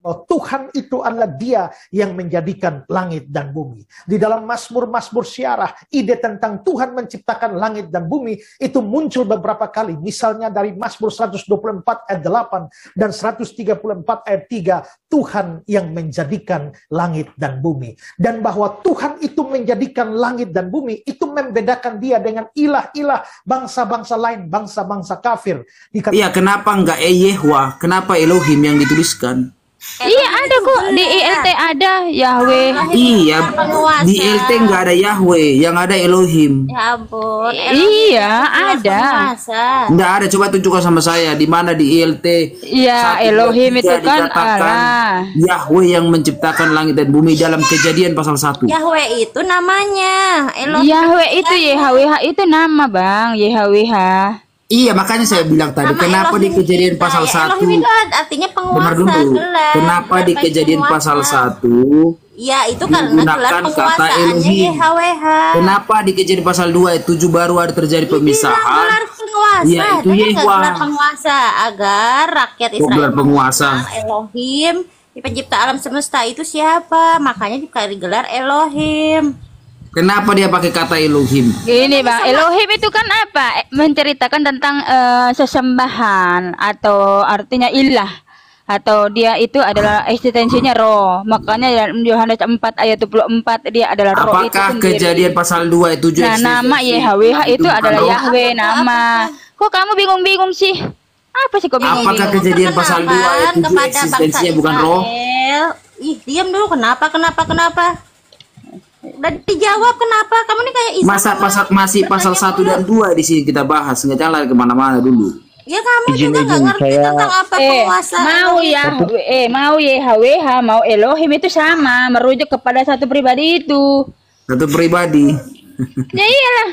bahwa Tuhan itu adalah Dia yang menjadikan langit dan bumi. Di dalam Mazmur-Mazmur Syiarah, ide tentang Tuhan menciptakan langit dan bumi itu muncul beberapa kali. Misalnya dari Mazmur 124 ayat 8 dan 134 ayat 3, Tuhan yang menjadikan langit dan bumi. Dan bahwa Tuhan itu menjadikan langit dan bumi itu membedakan Dia dengan ilah-ilah bangsa-bangsa lain, bangsa-bangsa kafir. Iya, kenapa enggak Yehwa? Kenapa Elohim yang dituliskan? Iya ada kok di ILT ada Yahweh. Iya, di ILT nggak ada Yahweh, yang ada Elohim. Ya ampun. Iya ada. Nggak ada, coba tunjukkan sama saya di mana di ILT. Iya, Elohim itu kan Allah. Yahweh yang menciptakan langit dan bumi dalam Kejadian pasal 1. Yahweh itu namanya. Elohim Yahweh itu YHWH itu nama Bang, YHWH. Iya, makanya saya bilang tadi, kenapa di Kejadian pasal 1? Elohim itu artinya penguasa gelar. Kenapa di Kejadian pasal 1? Ya, itu karena gelar penguasaannya YHWH. Kenapa di Kejadian pasal 2 ayat 7 baru ada terjadi pemisahan? Gelar penguasa. Ya, itu Yehwa. Gelar penguasa agar rakyat Israel. Gelar penguasa. Elohim, di pencipta alam semesta itu siapa? Makanya dikasih gelar Elohim. Kenapa dia pakai kata Elohim? Gini Bang, Elohim itu kan apa? Menceritakan tentang sesembahan atau artinya ilah. Atau dia itu adalah eksistensinya roh. Makanya dalam Yohanes 4 ayat 24 dia adalah roh. Apakah itu sendiri. Kejadian pasal 2 ayat 7? Nah, nama YHWH itu adalah Yahweh nama. Kok kamu bingung-bingung sih? Apa sih kok bingung-bingung? Apakah Kejadian pasal 2 ayat 7 eksistensinya bukan roh? Ih, diam dulu. Kenapa? Dan dijawab kenapa? Kamu nih kayak Isa. Masih pasal 1 dan 2 di sini kita bahas, nggak jalan kemana-mana dulu. Ya kamu juga nggak ngerti tentang apa penguasa. Mau YHWH, mau Elohim itu sama, merujuk kepada satu pribadi itu. Satu pribadi. Ya iyalah.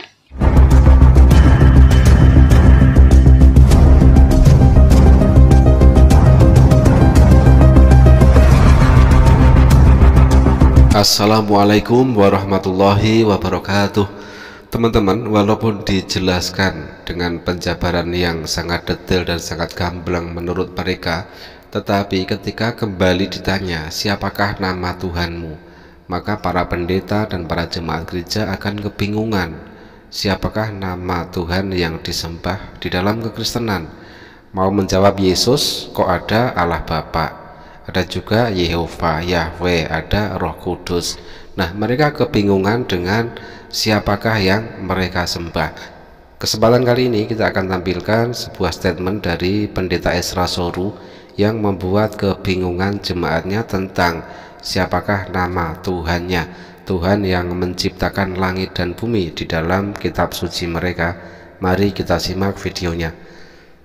Assalamualaikum warahmatullahi wabarakatuh. Teman-teman, walaupun dijelaskan dengan penjabaran yang sangat detail dan sangat gamblang menurut mereka, tetapi ketika kembali ditanya siapakah nama Tuhanmu, maka para pendeta dan para jemaat gereja akan kebingungan. Siapakah nama Tuhan yang disembah di dalam kekristenan? Mau menjawab Yesus, kok ada Allah Bapa, ada juga Yehova, Yahweh, ada Roh Kudus. Nah, mereka kebingungan dengan siapakah yang mereka sembah. Kesempatan kali ini kita akan tampilkan sebuah statement dari Pendeta Ezra Soru yang membuat kebingungan jemaatnya tentang siapakah nama Tuhannya, Tuhan yang menciptakan langit dan bumi di dalam kitab suci mereka. Mari kita simak videonya.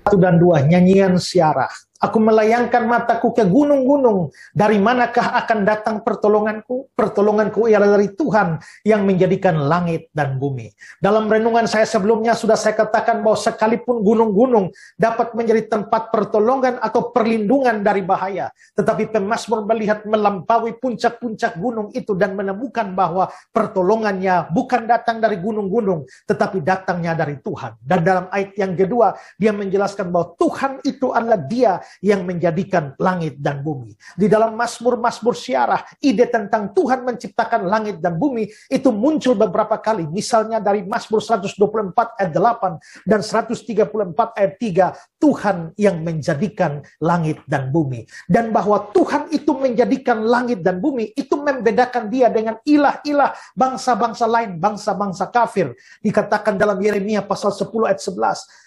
1 dan 2, nyanyian Syiarah. Aku melayangkan mataku ke gunung-gunung. Dari manakah akan datang pertolonganku? Pertolonganku ialah dari Tuhan yang menjadikan langit dan bumi. Dalam renungan saya sebelumnya sudah saya katakan bahwa sekalipun gunung-gunung dapat menjadi tempat pertolongan atau perlindungan dari bahaya, tetapi pemazmur melihat melampaui puncak-puncak gunung itu dan menemukan bahwa pertolongannya bukan datang dari gunung-gunung, tetapi datangnya dari Tuhan. Dan dalam ayat yang kedua, dia menjelaskan bahwa Tuhan itu adalah Dia yang menjadikan langit dan bumi. Di dalam Mazmur-Mazmur Syiarah, ide tentang Tuhan menciptakan langit dan bumi itu muncul beberapa kali. Misalnya dari Mazmur 124 ayat 8 dan 134 ayat 3, Tuhan yang menjadikan langit dan bumi. Dan bahwa Tuhan itu menjadikan langit dan bumi itu membedakan Dia dengan ilah-ilah bangsa-bangsa lain, bangsa-bangsa kafir. Dikatakan dalam Yeremia pasal 10 ayat 11,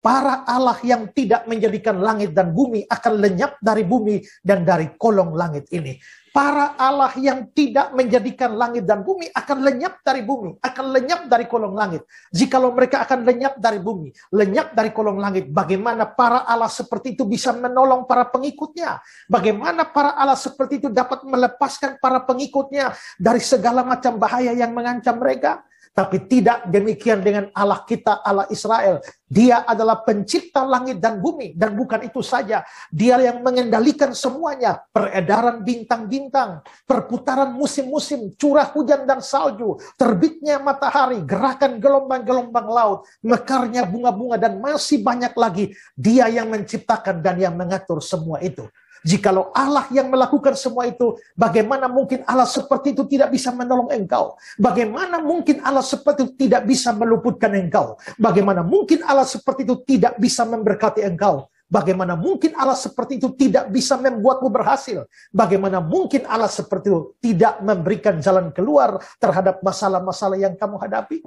para Allah yang tidak menjadikan langit dan bumi akan lenyap dari bumi dan dari kolong langit ini. Para Allah yang tidak menjadikan langit dan bumi akan lenyap dari bumi, akan lenyap dari kolong langit. Jikalau mereka akan lenyap dari bumi, lenyap dari kolong langit, bagaimana para Allah seperti itu bisa menolong para pengikutnya? Bagaimana para Allah seperti itu dapat melepaskan para pengikutnya dari segala macam bahaya yang mengancam mereka? Tapi tidak demikian dengan Allah kita, Allah Israel. Dia adalah pencipta langit dan bumi. Dan bukan itu saja. Dia yang mengendalikan semuanya. Peredaran bintang-bintang, perputaran musim-musim, curah hujan dan salju, terbitnya matahari, gerakan gelombang-gelombang laut, mekarnya bunga-bunga, dan masih banyak lagi. Dia yang menciptakan dan yang mengatur semua itu. Jikalau Allah yang melakukan semua itu, bagaimana mungkin Allah seperti itu tidak bisa menolong engkau? Bagaimana mungkin Allah seperti itu tidak bisa meluputkan engkau? Bagaimana mungkin Allah seperti itu tidak bisa memberkati engkau? Bagaimana mungkin Allah seperti itu tidak bisa membuatmu berhasil? Bagaimana mungkin Allah seperti itu tidak memberikan jalan keluar terhadap masalah-masalah yang kamu hadapi?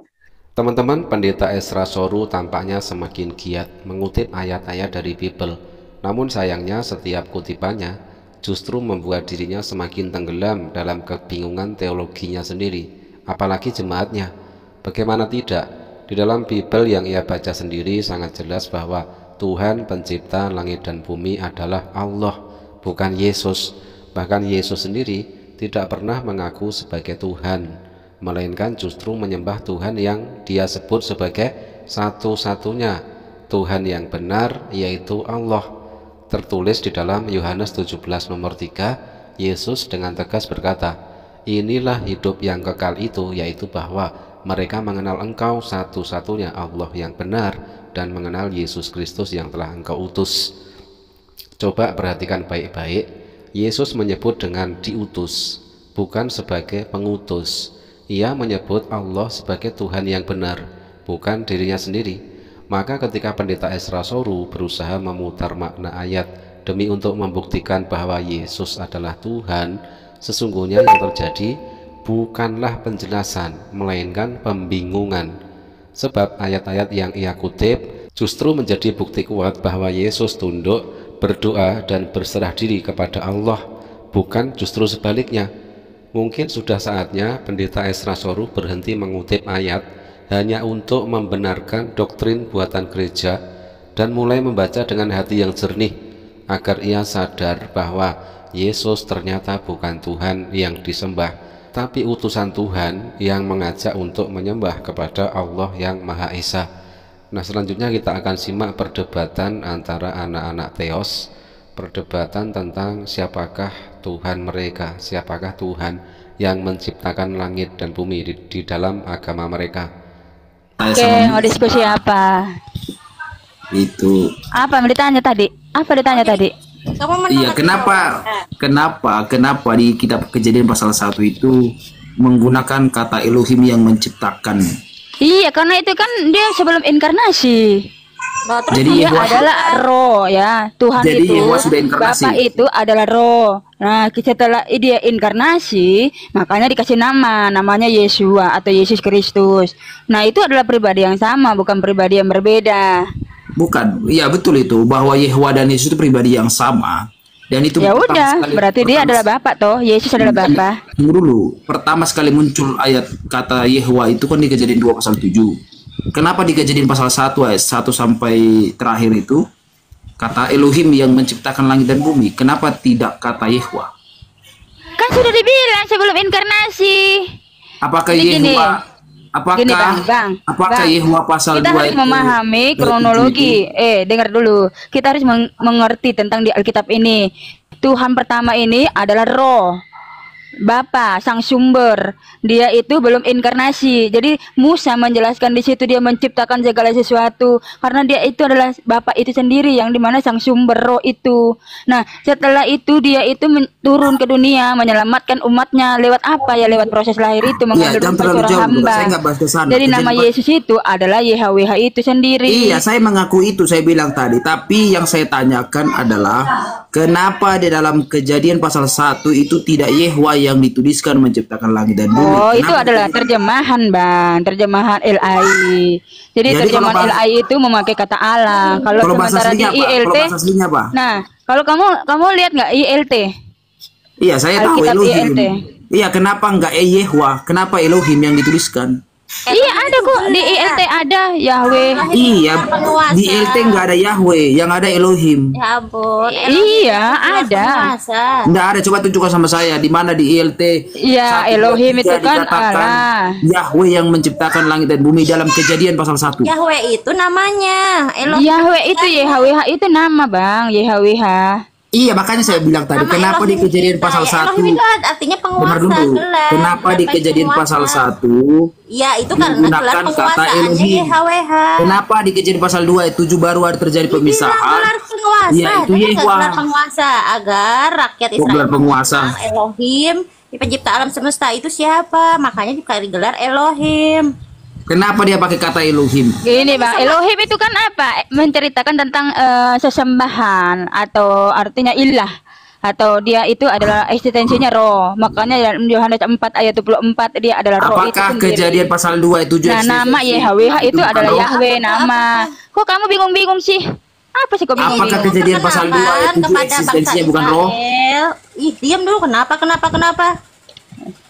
Teman-teman, Pendeta Ezra Soru tampaknya semakin giat mengutip ayat-ayat dari Bible. Namun sayangnya setiap kutipannya justru membuat dirinya semakin tenggelam dalam kebingungan teologinya sendiri, apalagi jemaatnya. Bagaimana tidak, di dalam Bible yang ia baca sendiri sangat jelas bahwa Tuhan pencipta langit dan bumi adalah Allah, bukan Yesus. Bahkan Yesus sendiri tidak pernah mengaku sebagai Tuhan, melainkan justru menyembah Tuhan yang dia sebut sebagai satu-satunya Tuhan yang benar, yaitu Allah. Tertulis di dalam Yohanes 17 nomor 3, Yesus dengan tegas berkata, "Inilah hidup yang kekal itu, yaitu bahwa mereka mengenal Engkau satu-satunya Allah yang benar, dan mengenal Yesus Kristus yang telah Engkau utus." Coba perhatikan baik-baik, Yesus menyebut dengan diutus, bukan sebagai pengutus. Ia menyebut Allah sebagai Tuhan yang benar, bukan dirinya sendiri. Maka ketika Pendeta Ezra Soru berusaha memutar makna ayat demi untuk membuktikan bahwa Yesus adalah Tuhan, sesungguhnya yang terjadi bukanlah penjelasan, melainkan pembingungan. Sebab ayat-ayat yang ia kutip justru menjadi bukti kuat bahwa Yesus tunduk, berdoa, dan berserah diri kepada Allah, bukan justru sebaliknya. Mungkin sudah saatnya Pendeta Ezra Soru berhenti mengutip ayat hanya untuk membenarkan doktrin buatan gereja dan mulai membaca dengan hati yang jernih, agar ia sadar bahwa Yesus ternyata bukan Tuhan yang disembah, tapi utusan Tuhan yang mengajak untuk menyembah kepada Allah yang Maha Esa. Nah, selanjutnya kita akan simak perdebatan antara anak-anak Theos, perdebatan tentang siapakah Tuhan mereka, siapakah Tuhan yang menciptakan langit dan bumi di dalam agama mereka. Oke, mau diskusi apa? Itu. Apa yang ditanya tadi? Apa ditanya tadi? Iya, kenapa di kitab Kejadian pasal 1 itu menggunakan kata Elohim yang menciptakan? Iya, karena itu kan dia sebelum inkarnasi. Nah, terus Jadi Dia adalah roh ya. Tuhan Jadi itu, Yehuwa sudah inkarnasi. Bapa itu adalah roh. Nah, setelah dia inkarnasi, makanya dikasih namanya Yeshua atau Yesus Kristus. Nah, itu adalah pribadi yang sama, bukan pribadi yang berbeda. Bukan, iya betul itu, bahwa Yehuwa dan Yesus itu pribadi yang sama. Dan itu Ya udah, berarti dia adalah Bapa toh. Yesus adalah Bapa. Tunggu dulu, pertama sekali muncul ayat kata Yehuwa itu kan di Kejadian 2 pasal 7. Kenapa di Kejadian pasal 1 ayat 1 sampai terakhir itu kata Elohim yang menciptakan langit dan bumi? Kenapa tidak kata Yehuwa? Kan sudah dibilang sebelum inkarnasi. Apakah Jadi gini. Yehuwa Gini, Bang. Yehuwa pasal Kita 2 harus itu memahami kronologi. Dengar dulu. Kita harus mengerti tentang di Alkitab ini. Tuhan pertama ini adalah roh. Bapa, sang sumber, dia itu belum inkarnasi. Jadi Musa menjelaskan di situ dia menciptakan segala sesuatu karena dia itu adalah Bapa itu sendiri yang dimana sang sumber roh itu. Nah, setelah itu dia itu turun ke dunia menyelamatkan umatnya lewat apa ya? Lewat proses lahir itu mengandung seorang hamba. Jadi nama Yesus itu adalah YHWH itu sendiri. Iya, saya mengaku itu, saya bilang tadi. Tapi yang saya tanyakan adalah kenapa di dalam Kejadian pasal 1 itu tidak Yehuwa yang dituliskan menciptakan langit dan bumi? Oh, itu adalah terjemahan, Bang. Terjemahan LAI. Jadi terjemahan LAI itu memakai kata Allah. Kalau sementara di ILT, nah, kalau kamu lihat nggak ILT? Iya, saya tahu Elohim. Iya, kenapa nggak Yehuwa? Kenapa Elohim yang dituliskan? Iya, ada kok di ILT ada Yahweh. Iya, di ILT nggak ada Yahweh, yang ada Elohim. Ya ampun. Iya, ada. Nggak ada, coba tunjukkan sama saya di mana di ILT. Iya, Elohim itu kan Allah. Yahweh yang menciptakan langit dan bumi dalam Kejadian pasal 1. Yahweh itu namanya. Yahweh itu YHWH itu nama, Bang. YHWH. Iya, makanya saya bilang tadi, Nama kenapa di Elohim kejadian kita, pasal ya, 1? Elohim itu artinya Dengar penguasa, dulu. gelar. Kenapa di Sampai kejadian pasal penguasa. 1 Ya, itu karena gelar menggunakan kata penguasaannya Elohim? YHWH. Kenapa di kejadian pasal 2 ayat 7 baru ada terjadi Dibilang pemisahan? gelar penguasa, Ya, itu itu Yehwa. gelar penguasa agar rakyat Oh, Israel gelar penguasa. mengenal Elohim, di pencipta alam semesta itu siapa? Makanya diberi gelar Elohim. Kenapa dia pakai kata Elohim? Gini bang, Elohim itu kan apa? Menceritakan tentang sesembahan atau artinya ilah, atau dia itu adalah eksistensinya roh. Makanya dalam Yohanes 4 ayat 24 dia adalah roh itu Apakah sendiri. kejadian pasal 2 itu Nah, nama YHWH itu adalah Yahweh nama. Kok kamu bingung-bingung sih? Apa sih kok bingung? Apakah kejadian pasal 2 ayat 7 kepada eksistensinya bangsa bukan roh? Israel? Ih, diam dulu. Kenapa?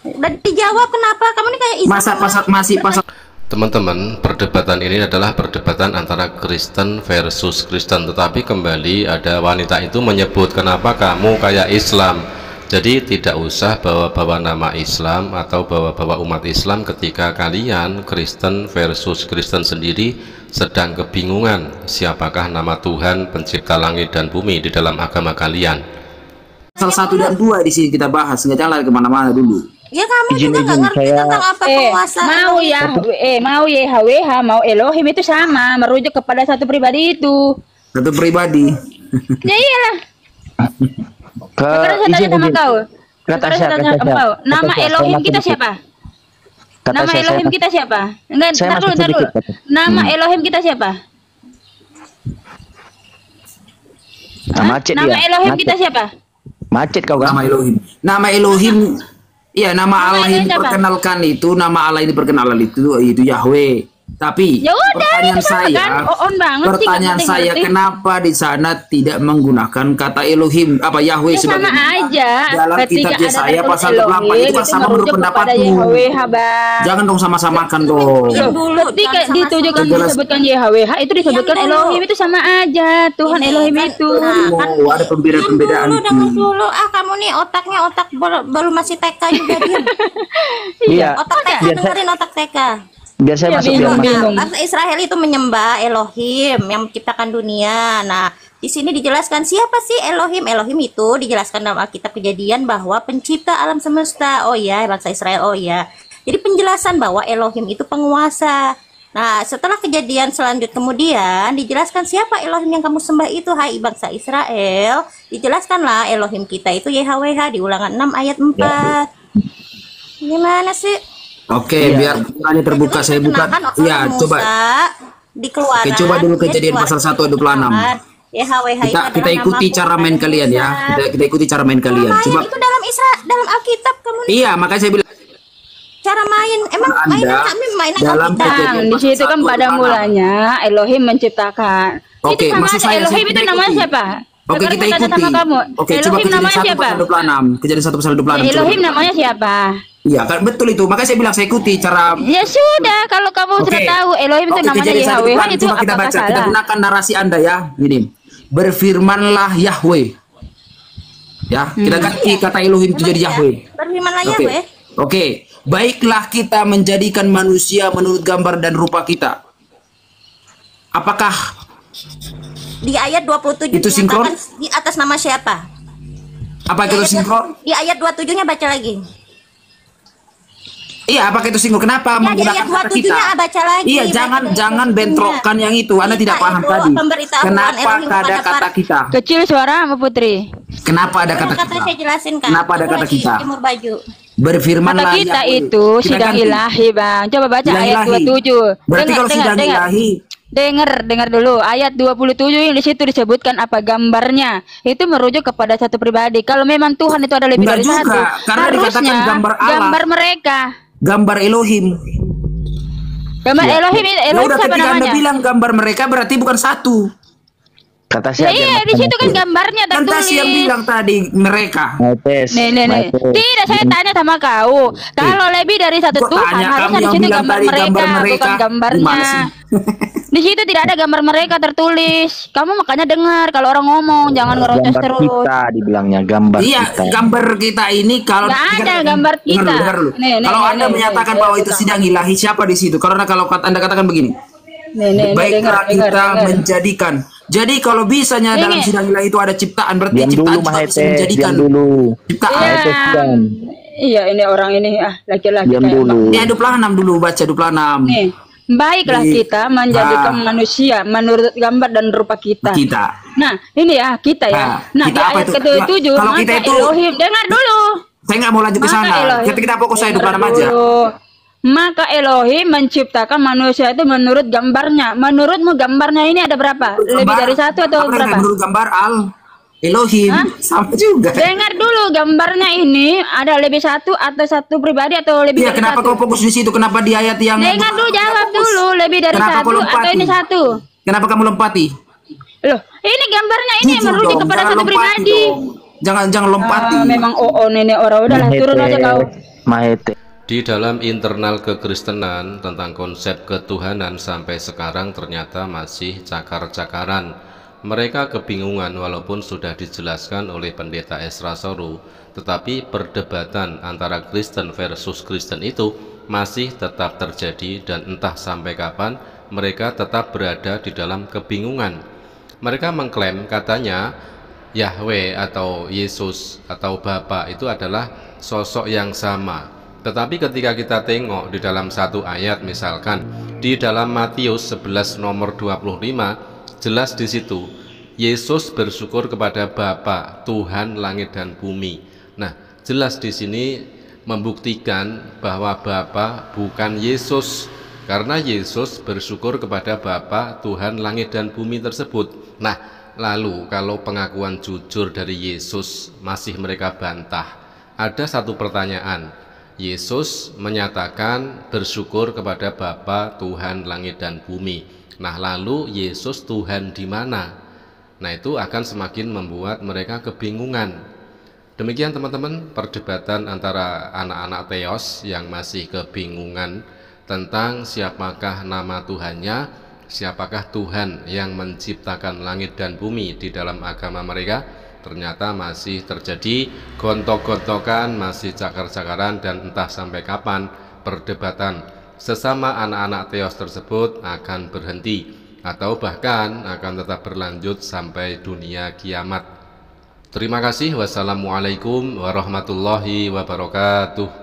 Udah dijawab kenapa? Kamu nih kayak Masa pasal masih pasal Teman-teman, perdebatan ini adalah perdebatan antara Kristen versus Kristen, tetapi kembali ada wanita itu menyebut, kenapa kamu kayak Islam? Jadi tidak usah bawa-bawa nama Islam atau bawa-bawa umat Islam ketika kalian Kristen versus Kristen sendiri sedang kebingungan siapakah nama Tuhan pencipta langit dan bumi di dalam agama kalian. pasal 1 dan 2 di sini kita bahas, nggak jalan kemana-mana dulu. Ya kamu juga nggak ngerti tentang apa penguasa. Mau mau YHWH, mau Elohim itu sama, merujuk kepada satu pribadi itu. Satu pribadi. Ya iyalah. Sekarang saya tanya sama kau. Sekarang saya tanya sama kau. Nama Elohim kita siapa? Nama Elohim kita siapa? Enggak, ntar dulu. Nama Elohim kita siapa? Nama Elohim kita siapa? Macet kau kan? Nama Elohim. Nama Elohim. Iya, nama Allah yang diperkenalkan itu, nama Allah yang diperkenalkan itu Yahweh. Tapi Ya udah, pertanyaan itu sama saya, kan? On banget sih, pertanyaan nggak saya, ngerti. kenapa di sana tidak menggunakan kata Elohim, apa Yahweh Ya sebagai sama aja. dalam kitab Yesaya pasal 28 itu kan sama menurut pendapatmu. YHWH, Bang. Jangan dong sama-samakan dong. Diam dulu. Ketika jangan ditujukan sama-sama. disebutkan YHWH itu disebutkan Diam dulu. Elohim itu sama aja. Tuhan Ini, Elohim kan, itu. Oh, ada pembedaan-pembedaan Dulu, itu. dengar dulu. Ah, kamu nih otaknya baru masih TK juga diam. Iya. Otak TK, dengerin otak TK. Biar saya Ya, masuk biar bingung, masuk. bingung. Bangsa Israel itu menyembah Elohim yang menciptakan dunia. Nah, di sini dijelaskan siapa sih Elohim? Elohim itu dijelaskan dalam Alkitab Kejadian bahwa pencipta alam semesta. Oh ya, bangsa Israel. Oh ya. Jadi penjelasan bahwa Elohim itu penguasa. Nah, setelah kejadian selanjutnya kemudian dijelaskan siapa Elohim yang kamu sembah itu, hai bangsa Israel. Dijelaskanlah Elohim kita itu YHWH di Ulangan 6 ayat 4. Gimana sih? Oke, biar bukannya terbuka, saya buka. Ya, coba. Dikeluarkan. Oke, coba dulu kejadian pasal 1 ayat 26. YHWH Kita ikuti cara main kalian ya. Kita ikuti cara main kalian. Coba. Itu dalam Alkitab kamu nih. Iya, makanya saya bilang Cara main emang Anda mainan kami mainan dalam Alkitab. kejadian Di situ kan pasal 1 pada ayat 26. mulanya Elohim menciptakan. Oke, Itu sama maksud aja. saya, Elohim kita itu namanya ikuti. siapa? Oke, Sekarang kita saya tanya ikuti. sama kamu. Oke, coba Elohim kejadian namanya 1 siapa? pasal 26. Kejadian 1 pasal 26. Coba. Elohim namanya siapa? Iya, kan betul itu. Makanya saya bilang saya ikuti cara. Ya sudah, kalau kamu Oke. sudah tahu Elohim itu Oke, namanya kejadian 1 YHWH pasal itu coba kita apakah baca. Kita salah? gunakan narasi Anda ya. Gini. Berfirmanlah Yahweh. Ya, kita ganti kata Elohim itu jadi Yahweh. Berfirmanlah Oke. Yahweh. Oke, baiklah kita menjadikan manusia menurut gambar dan rupa kita. Apakah Di ayat 27 Itu sinkron? dinyatakan di atas nama siapa? apa itu sinkron? Di ayat 27-nya baca lagi. Iya, apakah itu sinkron? Kenapa Ya, di menggunakan ayat kata kita? 27-nya baca lagi. Iya, Baca jangan dari jangan 27-nya. bentrokkan yang itu. Anda Kita tidak paham itu tadi. pemberitahuan Kenapa Elohim ada kepada kata para- kita? Kecil suara Mbak Putri. Kenapa ada kata Kata kita? saya jelasin kan. Kenapa ada Aku kata lagi kita? jemur baju. Berfirmanlah Kata kita Yahweh. itu Kita sidang ganti. ilahi, Bang. Coba baca Sidang ayat ilahi. 27. Berarti kalau sidang ilahi, Dengar dulu ayat 27 yang di situ disebutkan apa gambarnya. Itu merujuk kepada satu pribadi. Kalau memang Tuhan itu ada lebih Enggak dari juga, satu, karena dikatakan harusnya gambar Allah. gambar mereka. gambar Elohim. Gambar Elohim, Ya Elohim udah, siapa ketika Anda namanya? bilang gambar mereka berarti bukan satu. Kata Ya saya iya, di situ kan gambarnya Kan tertulis. Tasya yang bilang tadi mereka. Tes. Nih. Tidak, saya tanya sama kau. Kalau lebih dari satu Kok Tuhan, tanya, harusnya kamu di yang situ bilang gambar tadi mereka, gambar mereka. bukan gambarnya. Gimana sih? Di situ tidak ada gambar mereka tertulis. Kamu makanya dengar kalau orang ngomong, jangan ngerocos Gambar terus. kita dibilangnya gambar Iya, kita. gambar kita ini kalau Nggak ada dengar- gambar dengar kita. dulu, dengar dulu. Nih, Kalau Anda nih, menyatakan nih, bahwa nih, itu bukan. sidang ilahi, siapa di situ? Karena kalau Anda katakan begini, Nih, baiklah kita menjadikan Jadi kalau bisanya dalam Ini. sidang ilahi itu ada ciptaan, berarti Diam ciptaan dulu juga bisa Mahete, menjadikan diam dulu. ciptaan. Mahete, diam. Iya, ini orang ini laki-laki Diam kayak dulu. Ini 26 dulu, baca 26. Nih, baiklah Di- kita menjadikan manusia menurut gambar dan rupa kita. Kita. Nah, ini ya kita ya. Nah, Nah, kita di apa ayat itu? ke-7 Ya, kalau kita maka itu- Elohim, dengar dulu. Saya nggak mau lanjut ke Maka sana. Elohim- Kita fokus saya 26 aja. dulu. Maka Elohim menciptakan manusia itu menurut gambarnya. Menurutmu gambarnya ini ada berapa? Lebih Gambar- dari satu atau apa berapa? menurut gambar Al Elohim sama juga. Dengar dulu, gambarnya ini ada lebih satu atau satu pribadi atau lebih Iya, dari kenapa satu? kau fokus di situ? Kenapa di ayat yang Dengar dulu, jawab dulu. Lebih dari Kenapa satu kau atau lompati? ini satu? Kenapa kamu lompati? Loh, ini gambarnya ini Jujur merujuk dong, kepada jangan satu lompati pribadi. dong. Jangan lompati. Memang nenek orang udahlah turun aja kau. Mahete. Di dalam internal kekristenan tentang konsep ketuhanan sampai sekarang ternyata masih cakar-cakaran. Mereka kebingungan walaupun sudah dijelaskan oleh pendeta Esra Soru, tetapi perdebatan antara Kristen versus Kristen itu masih tetap terjadi dan entah sampai kapan mereka tetap berada di dalam kebingungan. Mereka mengklaim katanya Yahweh atau Yesus atau Bapa itu adalah sosok yang sama. Tetapi ketika kita tengok di dalam satu ayat, misalkan di dalam Matius 11 nomor 25, jelas di situ Yesus bersyukur kepada Bapa, Tuhan langit dan bumi. Nah, jelas di sini membuktikan bahwa Bapa bukan Yesus, karena Yesus bersyukur kepada Bapa, Tuhan langit dan bumi tersebut. Nah, lalu kalau pengakuan jujur dari Yesus masih mereka bantah, ada satu pertanyaan. Yesus menyatakan bersyukur kepada Bapa, Tuhan langit dan bumi. Nah, lalu Yesus Tuhan di mana? Nah, itu akan semakin membuat mereka kebingungan. Demikian teman-teman, perdebatan antara anak-anak Theos yang masih kebingungan tentang siapakah nama Tuhannya, siapakah Tuhan yang menciptakan langit dan bumi di dalam agama mereka. Ternyata masih terjadi gontok-gontokan, masih cakar-cakaran, dan entah sampai kapan perdebatan sesama anak-anak Theos tersebut akan berhenti atau bahkan akan tetap berlanjut sampai dunia kiamat. Terima kasih. Wassalamualaikum warahmatullahi wabarakatuh.